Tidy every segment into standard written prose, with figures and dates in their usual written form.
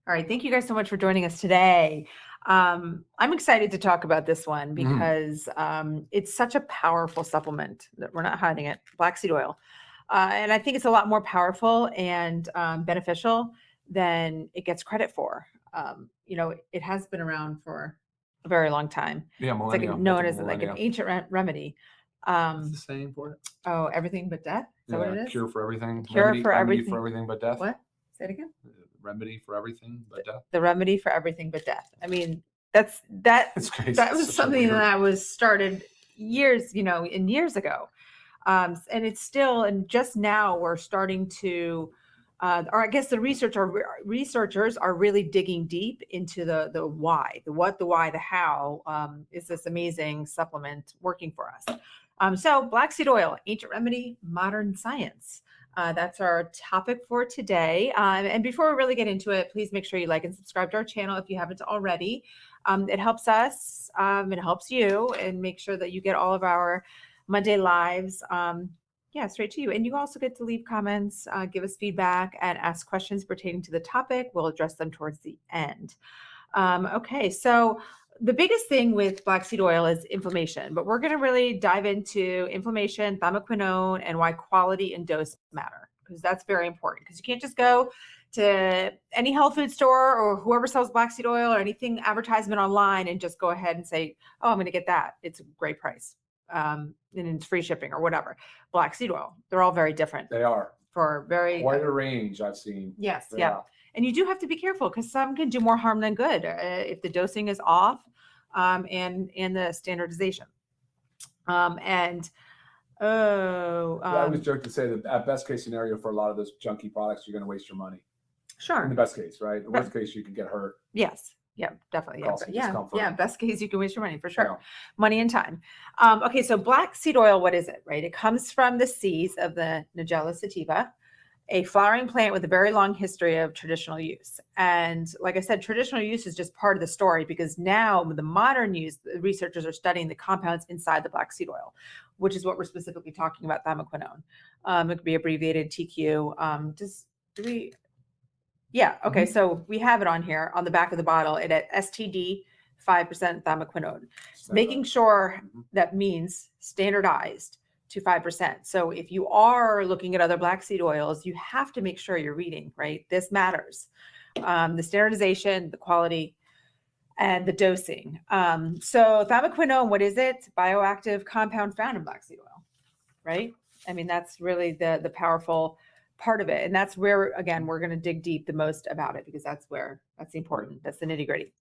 All right. Thank you guys so much for joining us today. I'm excited to talk about this one because it's such a powerful supplement that we're not hiding it, black seed oil. And I think it's a lot more powerful and beneficial than it gets credit for. It has been around for a very long time. Yeah, It's like millennia. known as millennia. like an ancient remedy. What's the saying for it? Oh, everything but death? Is that what it is? Cure for everything. Cure remedy, for remedy everything. for everything but death. What? Say it again. Remedy for everything but death. The remedy for everything but death. I mean, that's crazy. That was something that was started years ago. And it's still, and just now we're starting to, or I guess the researchers are really digging deep into the why, the what, the why, the how is this amazing supplement working for us. So black seed oil, ancient remedy, modern science. That's our topic for today. And before we really get into it, please make sure you like and subscribe to our channel if you haven't already. It helps us, it helps you, and make sure that you get all of our Monday lives straight to you. And you also get to leave comments, give us feedback, and ask questions pertaining to the topic. We'll address them towards the end. Okay, so the biggest thing with black seed oil is inflammation, but we're going to really dive into inflammation, thymoquinone, and why quality and dose matter, because that's very important. Because you can't just go to any health food store or whoever sells black seed oil or anything advertisement online and just go ahead and say, oh, I'm going to get that. It's a great price. And it's free shipping or whatever. Black seed oil, they're all very different. They are. For very quite a range I've seen. Yes, yeah. And you do have to be careful because some can do more harm than good if the dosing is off and the standardization. I always joke to say that at best case scenario for a lot of those junky products, you're going to waste your money. Sure. In the best case, right? The worst case, you could get hurt. Yes. Yeah, definitely. Yeah. Best case, you can waste your money for sure. Yeah. Money and time. Okay, so black seed oil, what is it, right? It comes from the seeds of the Nigella sativa, a flowering plant with a very long history of traditional use. And like I said, traditional use is just part of the story because now with the modern use, the researchers are studying the compounds inside the black seed oil, which is what we're specifically talking about, thymoquinone. It could be abbreviated TQ. Okay. So we have it on here on the back of the bottle. It at STD 5% thymoquinone. Making sure that means standardized to 5%. So if you are looking at other black seed oils, you have to make sure you're reading, right? This matters. The standardization, the quality, and the dosing. So thymoquinone, what is it? Bioactive compound found in black seed oil, right? I mean, that's really the powerful part of it. And that's where, again, we're going to dig deep the most about it because that's important. That's the nitty gritty.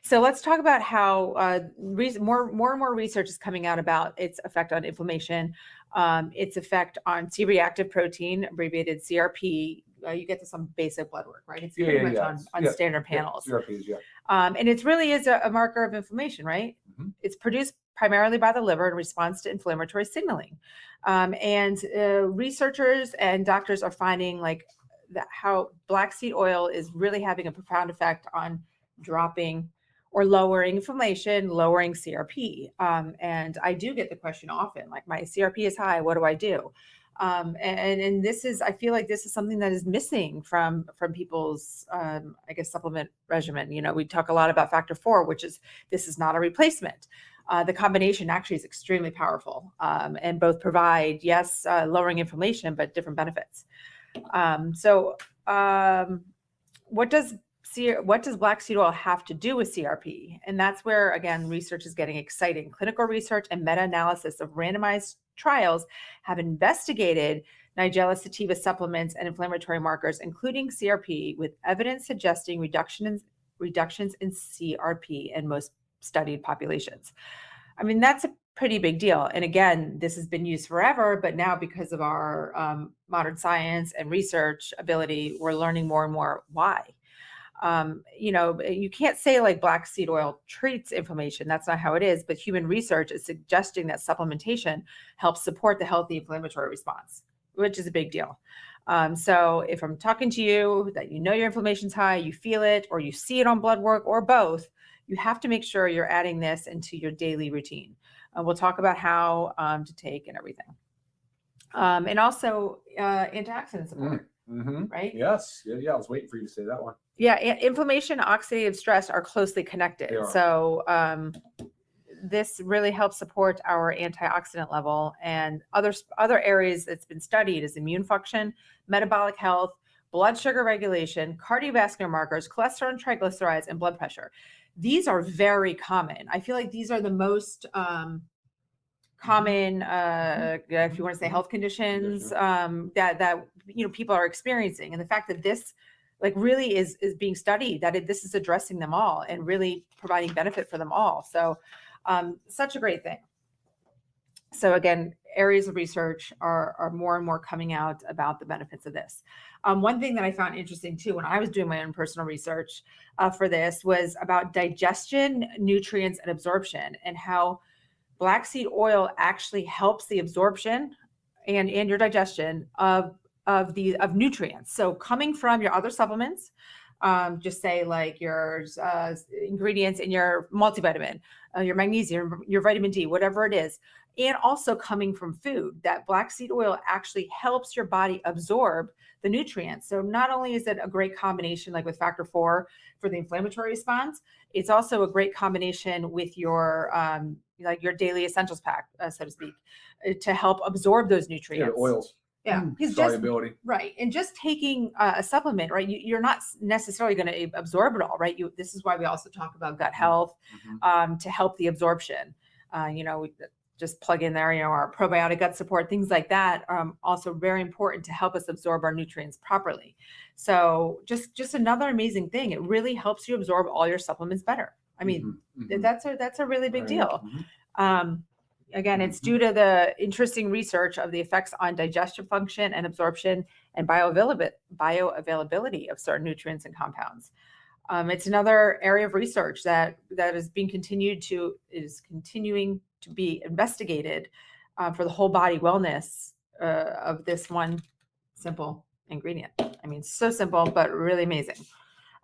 So let's talk about how more and more research is coming out about its effect on inflammation, its effect on C-reactive protein, abbreviated CRP. You get this on basic blood work, right? It's pretty much on standard panels. CRPs, and it really is a marker of inflammation, right? Mm-hmm. It's produced primarily by the liver in response to inflammatory signaling. And researchers and doctors are finding that how black seed oil is really having a profound effect on dropping or lowering inflammation, lowering CRP. And I do get the question often, like my CRP is high, what do I do? And this is, I feel like this is something that is missing from people's, supplement regimen. You know, we talk a lot about factor 4, this is not a replacement. The combination actually is extremely powerful and both provide, lowering inflammation, but different benefits. What does black seed oil have to do with CRP? And that's where, again, research is getting exciting. Clinical research and meta-analysis of randomized trials have investigated Nigella sativa supplements and inflammatory markers, including CRP, with evidence suggesting reductions in CRP in most studied populations. I mean, that's a pretty big deal. And again, this has been used forever, but now because of our modern science and research ability, we're learning more and more why. You can't say like black seed oil treats inflammation. That's not how it is. But human research is suggesting that supplementation helps support the healthy inflammatory response, which is a big deal. So if I'm talking to you that you know your inflammation's high, you feel it, or you see it on blood work, or both, you have to make sure you're adding this into your daily routine. We'll talk about how to take and everything. And also antioxidant support. right? Yes. Yeah. I was waiting for you to say that one. Yeah, inflammation and oxidative stress are closely connected. They are. So this really helps support our antioxidant level, and other areas that's been studied is immune function, metabolic health, blood sugar regulation, cardiovascular markers, cholesterol and triglycerides, and blood pressure. These are very common. I feel like these are the most common, if you want to say, health conditions that people are experiencing, and the fact that this really is being studied, that this is addressing them all and really providing benefit for them all. So such a great thing. So again, areas of research are more and more coming out about the benefits of this. One thing that I found interesting too, when I was doing my own personal research for this, was about digestion, nutrients, and absorption, and how black seed oil actually helps the absorption and your digestion of nutrients. So coming from your other supplements, just say like your ingredients in your multivitamin, your magnesium, your vitamin D, whatever it is, and also coming from food, that black seed oil actually helps your body absorb the nutrients. So not only is it a great combination, like with factor 4 for the inflammatory response, it's also a great combination with your your daily essentials pack, so to speak, to help absorb those nutrients. Yeah, the oils. Yeah, Solubility. Right. And just taking a supplement, right, you're not necessarily going to absorb it all, right? This is why we also talk about gut health, to help the absorption. We just plug in there, our probiotic gut support, things like that, also very important to help us absorb our nutrients properly. So just another amazing thing. It really helps you absorb all your supplements better. I mean, that's a really big deal. Again, it's due to the interesting research of the effects on digestion function and absorption and bioavailability of certain nutrients and compounds. It's another area of research that is continuing to be investigated for the whole body wellness of this one simple ingredient. I mean, so simple, but really amazing.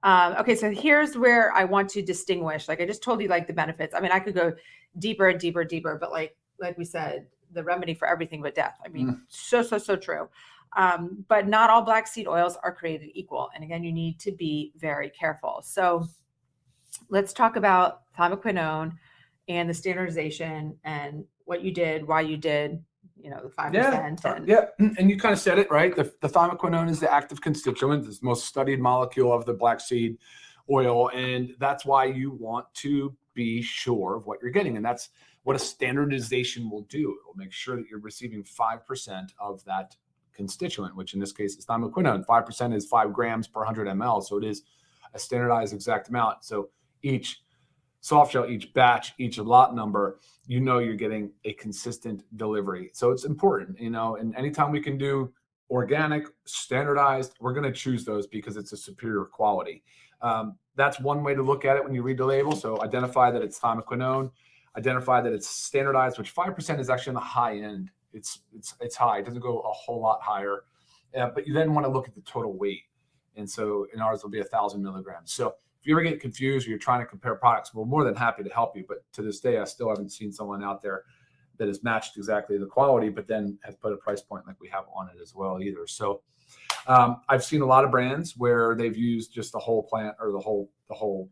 Okay, so here's where I want to distinguish. Like I just told you, like the benefits. I mean, I could go deeper and deeper and deeper, but like we said, the remedy for everything but death. I mean, so true. But not all black seed oils are created equal. And again, you need to be very careful. So let's talk about thiamoquinone and the standardization and what you did, why you did, the 5%. Yeah. And you kind of said it, right? The thiamoquinone is the active constituent, it's the most studied molecule of the black seed oil. And that's why you want to be sure of what you're getting. And that's what a standardization will do. It will make sure that you're receiving 5% of that constituent, which in this case is thiamoquinone. 5% is 5 grams per 100 ml. So it is a standardized exact amount. So each soft gel, each batch, each lot number, you're getting a consistent delivery. So it's important, and anytime we can do organic, standardized, we're going to choose those because it's a superior quality. That's one way to look at it when you read the label. So identify that it's thiamoquinone, identify that it's standardized, which 5% is actually on the high end. It's high. It doesn't go a whole lot higher, but you then want to look at the total weight. And so in ours will be 1,000 milligrams. So if you ever get confused or you're trying to compare products, we're more than happy to help you. But to this day, I still haven't seen someone out there that has matched exactly the quality, but then has put a price point like we have on it as well either. So I've seen a lot of brands where they've used just the whole plant or the whole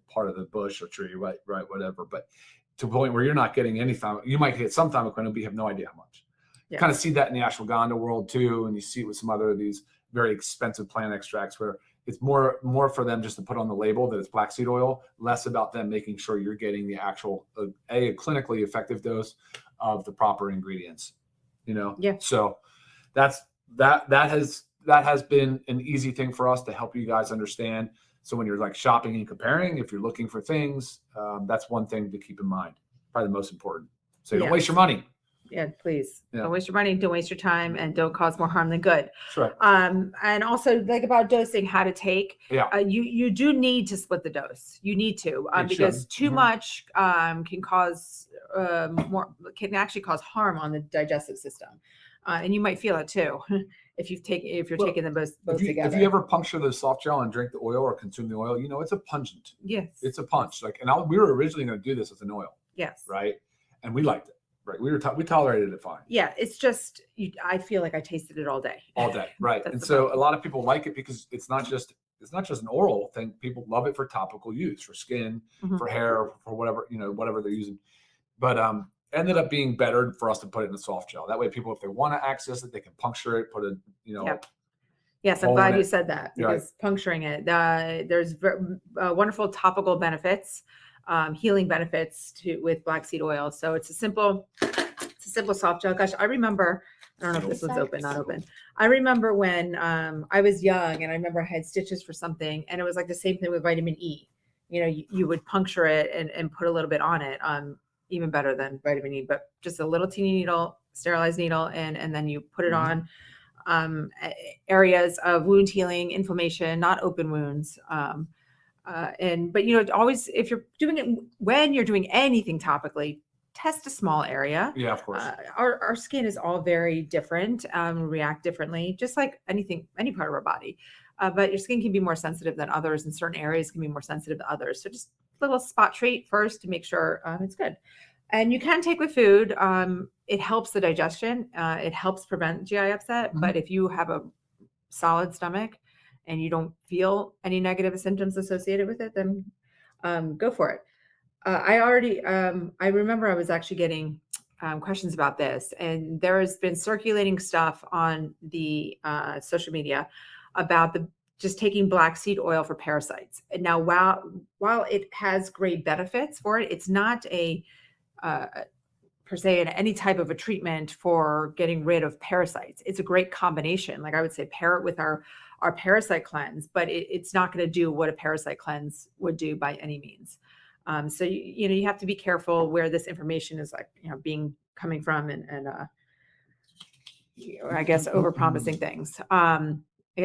part of the bush or tree, right, whatever. But to a point where you're not getting any you might get some thiamoquinone, but you have no idea how much. Yeah. Kind of see that in the ashwagandha world too, and you see it with some other of these very expensive plant extracts where it's more for them just to put on the label that it's black seed oil, less about them making sure you're getting the actual a clinically effective dose of the proper ingredients. Yeah. So that has been an easy thing for us to help you guys understand. So when you're like shopping and comparing, if you're looking for things, that's one thing to keep in mind. Probably the most important. So you don't waste your money. Yeah, please. Yeah. Don't waste your money, don't waste your time, and don't cause more harm than good. That's right. And also like about dosing, how to take. Yeah. You do need to split the dose. You need to because too much can actually cause harm on the digestive system, and you might feel it too if you're taking them both together. If you ever puncture the soft gel and drink the oil or consume the oil, it's a pungent. Yes. It's a punch. We were originally going to do this as an oil. Yes. Right. And we liked it. Right. We tolerated it fine. Yeah, it's just I feel like I tasted it all day. All day, right? That's And the so problem. a lot of people like it because it's not just an oral thing. People love it for topical use, for skin, Mhm. for hair, for whatever whatever they're using. But ended up being better for us to put it in a soft gel. That way, people, if they want to access it, they can puncture it, put a Yep. Yes, I'm hole in glad you it. said that Right. because puncturing it, there's wonderful topical benefits, healing benefits with black seed oil. So it's a simple soft gel. Gosh, I remember. I don't know if this one's open, not open. I remember when I was young, and I remember I had stitches for something, and it was like the same thing with vitamin E. You know, you would puncture it and put a little bit on it. Even better than vitamin E, but just a little teeny needle, sterilized needle, and then you put it on areas of wound healing, inflammation, not open wounds. But always, if you're doing it, when you're doing anything topically, test a small area. Yeah, of course. Our skin is all very different, react differently, just like any part of our body. But your skin can be more sensitive than others, and certain areas can be more sensitive than others. So just a little spot treat first to make sure it's good. And you can take with food. It helps the digestion. It helps prevent GI upset. Mm-hmm. But if you have a solid stomach and you don't feel any negative symptoms associated with it, then go for it. I remember I was actually getting questions about this, and there has been circulating stuff on the social media about just taking black seed oil for parasites. And now, while it has great benefits for it, it's not a per se any type of a treatment for getting rid of parasites. It's a great combination. Like I would say, pair it with our parasite cleanse, but it's not going to do what a parasite cleanse would do by any means. So you have to be careful where this information is being coming from, and I guess over promising things. Again,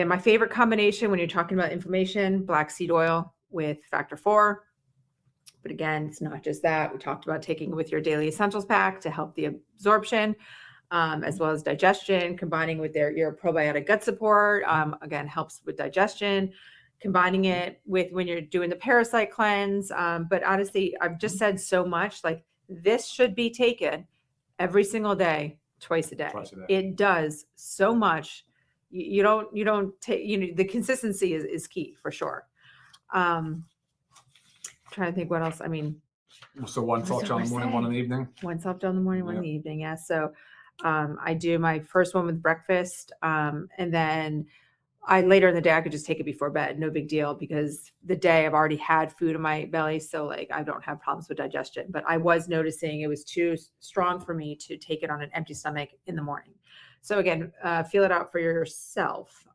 my favorite combination when you're talking about inflammation: black seed oil with factor 4. But again, it's not just that. We talked about taking it with your daily essentials pack to help the absorption, as well as digestion, combining with your probiotic gut support, again, helps with digestion, combining it with when you're doing the parasite cleanse. But honestly, I've just said so much, like this should be taken every single day, twice a day. It does so much. You don't take, the consistency is key for sure. Trying to think what else. I mean, so one soft gel in the morning, one in the evening. One soft gel in the morning, one in the evening. Yeah. So I do my first one with breakfast, and then later in the day I could just take it before bed. No big deal, because the day I've already had food in my belly, so like I don't have problems with digestion. But I was noticing it was too strong for me to take it on an empty stomach in the morning. So again, feel it out for yourself.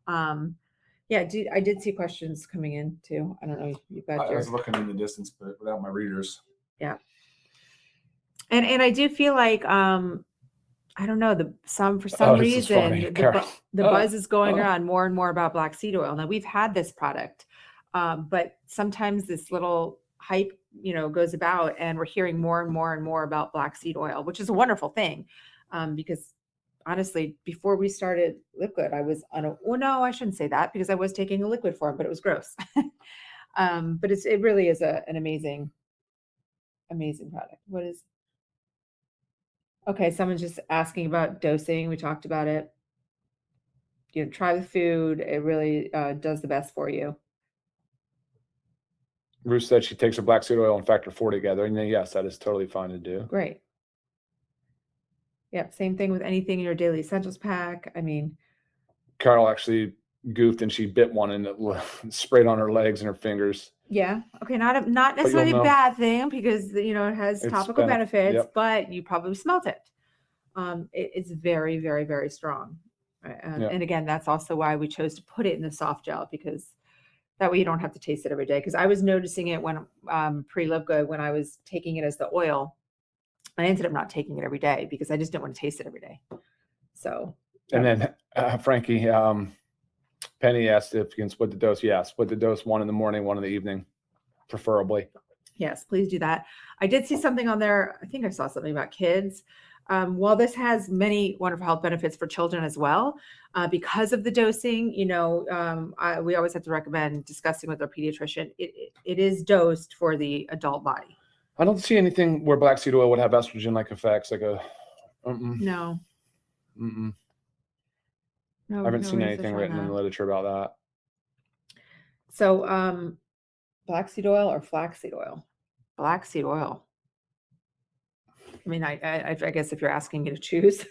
Yeah, I did see questions coming in too. I don't know. I was looking in the distance, but without my readers. Yeah. And I do feel like I don't know, for some reason the buzz is going around more and more about black seed oil. Now we've had this product, but sometimes this little hype, goes about, and we're hearing more and more and more about black seed oil, which is a wonderful thing, because honestly, before we started LiveGood, I was no, I shouldn't say that, because I was taking a liquid form, but it was gross. But it really is an amazing product. Okay, someone's just asking about dosing. We talked about it. Try with food. It really does the best for you. Ruth said she takes her black seed oil and factor 4 together. And then, yes, that is totally fine to do. Great. Yep. Same thing with anything in your daily essentials pack. I mean, Carol actually goofed and she bit one and it sprayed on her legs and her fingers. Yeah. Okay. Not necessarily a bad thing, because it has topical benefits, but you probably smelt it. It's very, very, very strong. And again, that's also why we chose to put it in the soft gel, because that way you don't have to taste it every day. Because I was noticing it when pre-LiveGood, when I was taking it as the oil, I ended up not taking it every day because I just didn't want to taste it every day. So. And then Frankie, Penny asked if you can split the dose. Yeah, split the dose, one in the morning, one in the evening, preferably. Yes, please do that. I did see something on there. I think I saw something about kids. While this has many wonderful health benefits for children as well, because of the dosing, we always have to recommend discussing with our pediatrician. It is dosed for the adult body. I don't see anything where black seed oil would have estrogen-like effects, like a No. Mm-mm. No, I haven't no seen research anything on written in the that. literature about that. So, black seed oil or flaxseed oil? Black seed oil. I mean, I guess if you're asking me to choose,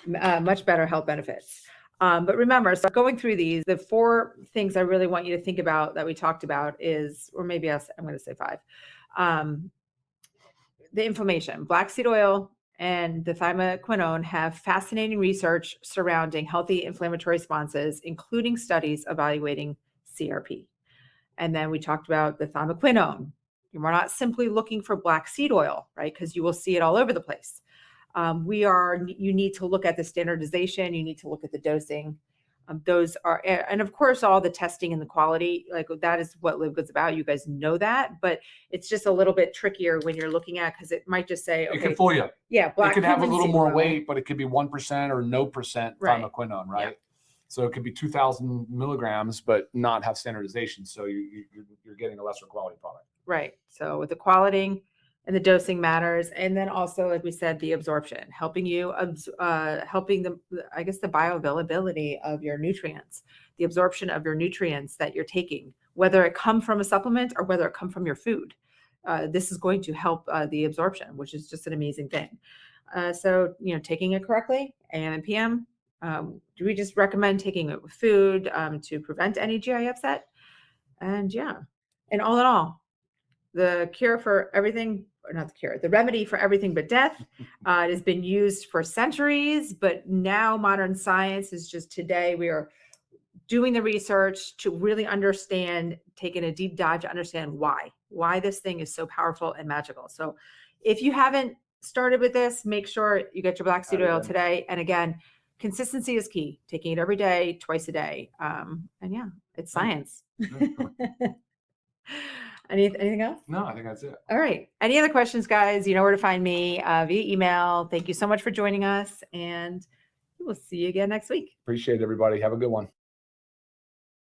much better health benefits. But remember, so going through these, the 4 things I really want you to think about that we talked about is, or maybe I'm going to say 5. The inflammation, black seed oil and the thymoquinone have fascinating research surrounding healthy inflammatory responses, including studies evaluating CRP. And then we talked about the thymoquinone. We're not simply looking for black seed oil, right? Because you will see it all over the place. You need to look at the standardization. You need to look at the dosing. Those are, and of course, all the testing and the quality, like that is what LiveGood's about. You guys know that, but it's just a little bit trickier when you're looking at, because it might just say, It okay, can fool you. yeah, It could have a cumin little seed more oil. weight, but it could be 1% or no percent Right. thymoquinone, right? Yeah. So it could be 2,000 milligrams, but not have standardization. So you're getting a lesser quality product. Right. So with the quality and the dosing matters, and then also, like we said, the absorption, helping you, helping the, I guess, the bioavailability of your nutrients, the absorption of your nutrients that you're taking, whether it come from a supplement or whether it come from your food. This is going to help the absorption, which is just an amazing thing. So, taking it correctly, AM and PM. Do we just recommend taking it with food to prevent any GI upset? And yeah, and all in all, the cure for everything, or not the cure, the remedy for everything but death. It has been used for centuries, but now modern science is just, today we are doing the research to really understand, taking a deep dive to understand why this thing is so powerful and magical. So if you haven't started with this, make sure you get your black seed oil today. And again, consistency is key. Taking it every day, twice a day. And yeah, it's science. Anything else? No, I think that's it. All right. Any other questions, guys? You know where to find me via email. Thank you so much for joining us, and we will see you again next week. Appreciate it, everybody. Have a good one.